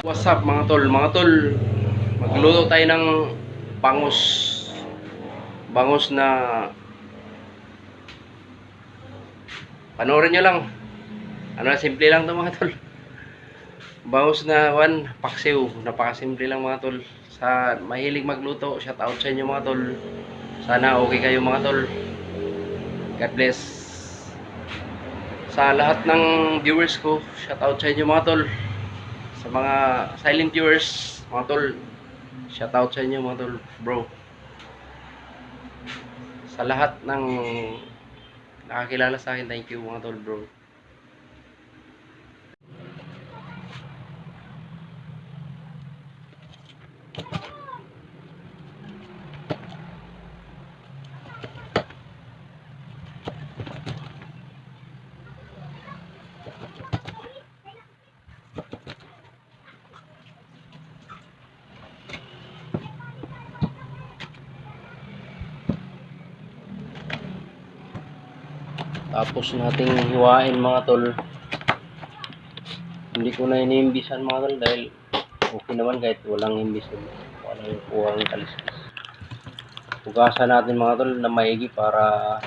What's up mga tol? Mga tol, magluluto tayo ng bangus. Bangus na panoorin nyo lang. Simple lang to mga tol. Bangus na paksiw. Napakasimple lang mga tol. Sa mahilig magluto, shout out sa inyo mga tol. Sana okay kayo mga tol. God bless. Sa lahat ng viewers ko, shout out sa inyo mga tol. Sa mga silent viewers, mga tol, shout out sa inyo mga tol, bro. Sa lahat ng nakakilala sa akin, thank you mga tol, bro. Tapos nating hiwain mga tol. Hindi ko na iniimbisan mga tol dahil okay naman kahit walang imbisan. Walang kuwang kaliskis. Hugasan natin mga tol na maigi para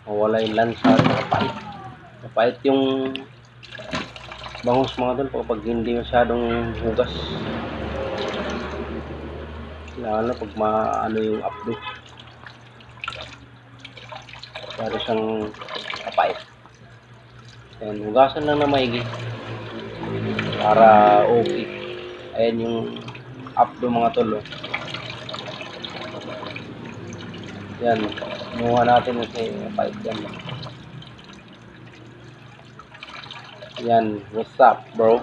mawala yung lansa at mapait. Mapait yung bangus mga tol kapag hindi masyadong hugas. Lalo pag maano yung updo. Para siyang kapait. Ayan, hugasan lang na maigi para okay. Ayan yung updo mga tol. Yan, kinuha natin kasi kapait yan. Yan, what's up bro?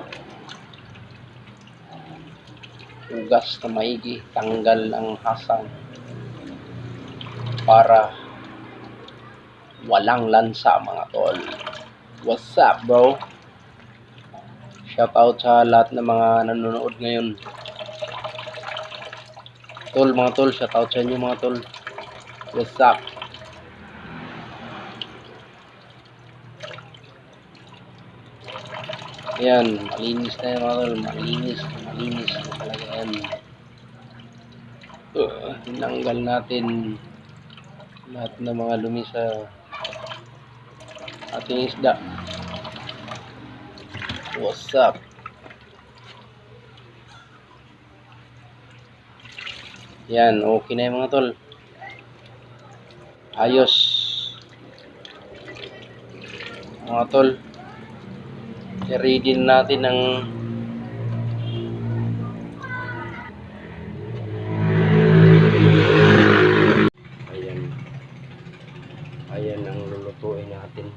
Hugas na maigi, tanggal ang hasang para walang lansa mga tol. What's up bro? Shout out sa lahat ng mga nanonood ngayon. Tol mga tol, shout out sa inyo mga tol. What's up? Ayan, malinis na yan mga tol. Malinis na talaga yan. Tinanggal natin lahat ng mga lumi sa ating isda. What's up? Yan, okay na yung mga tol. Ayos. Mga tol, i-ready natin ng ayan ang lulutuin natin.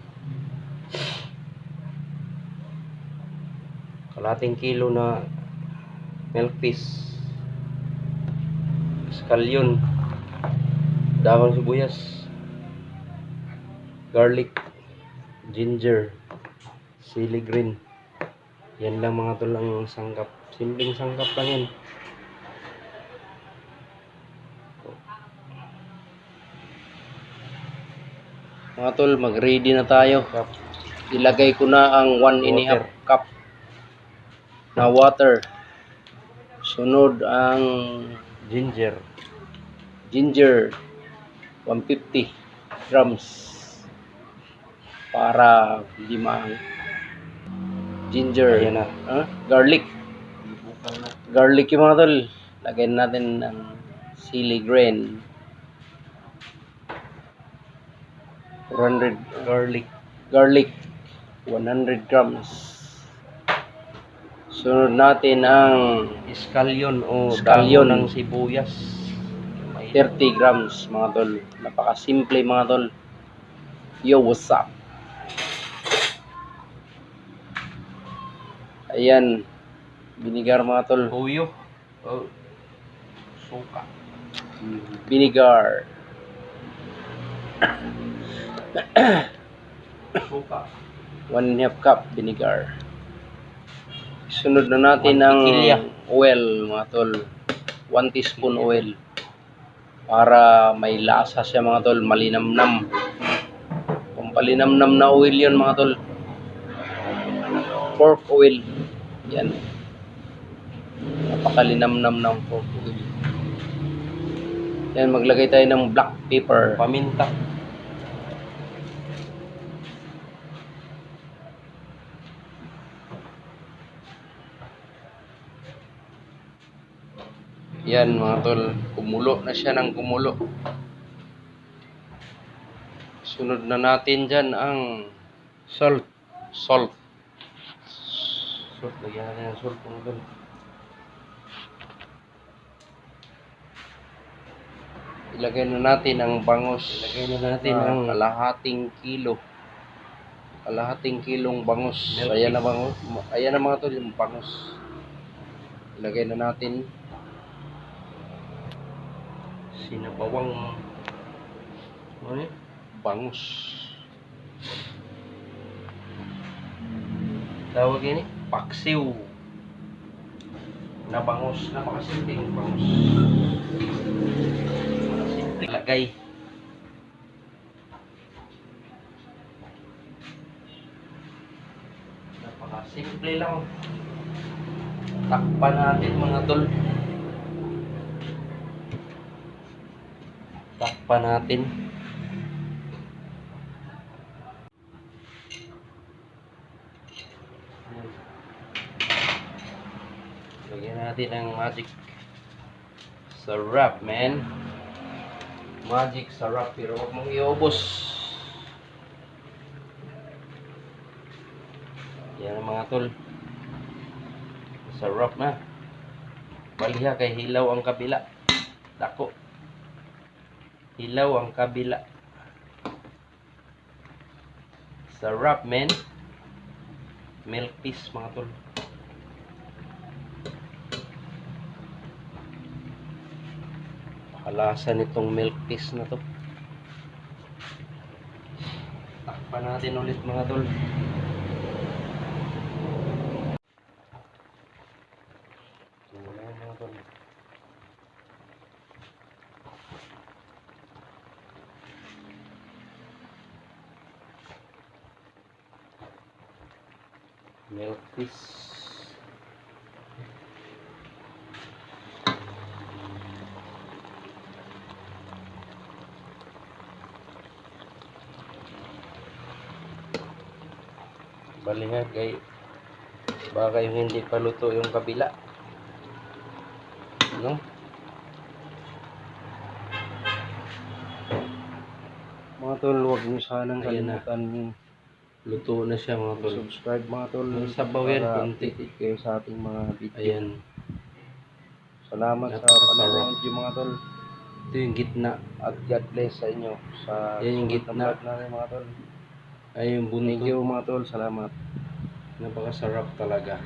Kalating kilo na milk fish, scallion, dahon sibuyas, garlic, ginger, chili green. Yan lang mga tol ang sangkap. Simpleng sangkap lang yan. Mga tol, mag-ready na tayo. Ilagay ko na ang 1.5 cup na water. Sunod ang ginger 150 grams para hindi ginger. Ayan na. Garlic yung mga tol. Lagyan natin ng chili green. 400 garlic 100 grams. Sunod natin ang scallion ng sibuyas 30 grams mga tol. Napakasimple mga tol. Yo, what's up? Ayan, vinegar mga tol. Toyo. Suka. Vinegar. Suka. 1.5 cup vinegar. Sunod na natin ng oil mga tol. 1 teaspoon oil. Para may lasa siya mga tol. Malinamnam. Pampalinamnam na oil yun mga tol. Pork oil. Yan. Napakalinamnam ng pork oil. Yan, maglagay tayo ng black pepper, paminta. Yan mga tol, kumulo na siya ng kumulo. Sunod na natin dyan ang salt. Salt. Lagyan natin ng salt mga tol. Ilagay na natin ang bangus. Ilagay na natin ang kalahating kilo. Kalahating kilong bangus. Ayan na bangus. Ayan na mga tol yung bangus. Ilagay na natin sinabawang bangus. Tawag ini paksiw na bangus. Napakasimpleng bangus. Simple lagay. Napakasimple lang. Takpan natin mga tol. Takpan natin. Lagyan natin ang magic sarap, man. Magic sarap, pero huwag mong iubos. Yan ang mga tol. Sarap na. Baliha kay hilaw ang kabila. Dako. Hilaw ang kabila. Sarap, man. Milk piece mga tol. Kalasa nitong milk piece na to. Takpan natin ulit mga tol. Mga tol. Milk piece. Balihan kay baka yung hindi pa luto yung kabila, no? Mga tol, huwag nyo sanang kalimutan. Luto na siya mga tol. Subscribe mga tol. Sabaw yan, konti kayo sa ating mga video. Ayan. Salamat sa panonood yung mga tol. Ito yung gitna. At God bless sa inyo. Yan yung gitna natin mga tol. Ay yung buntot. Thank you mga tol. Salamat. Napakasarap talaga.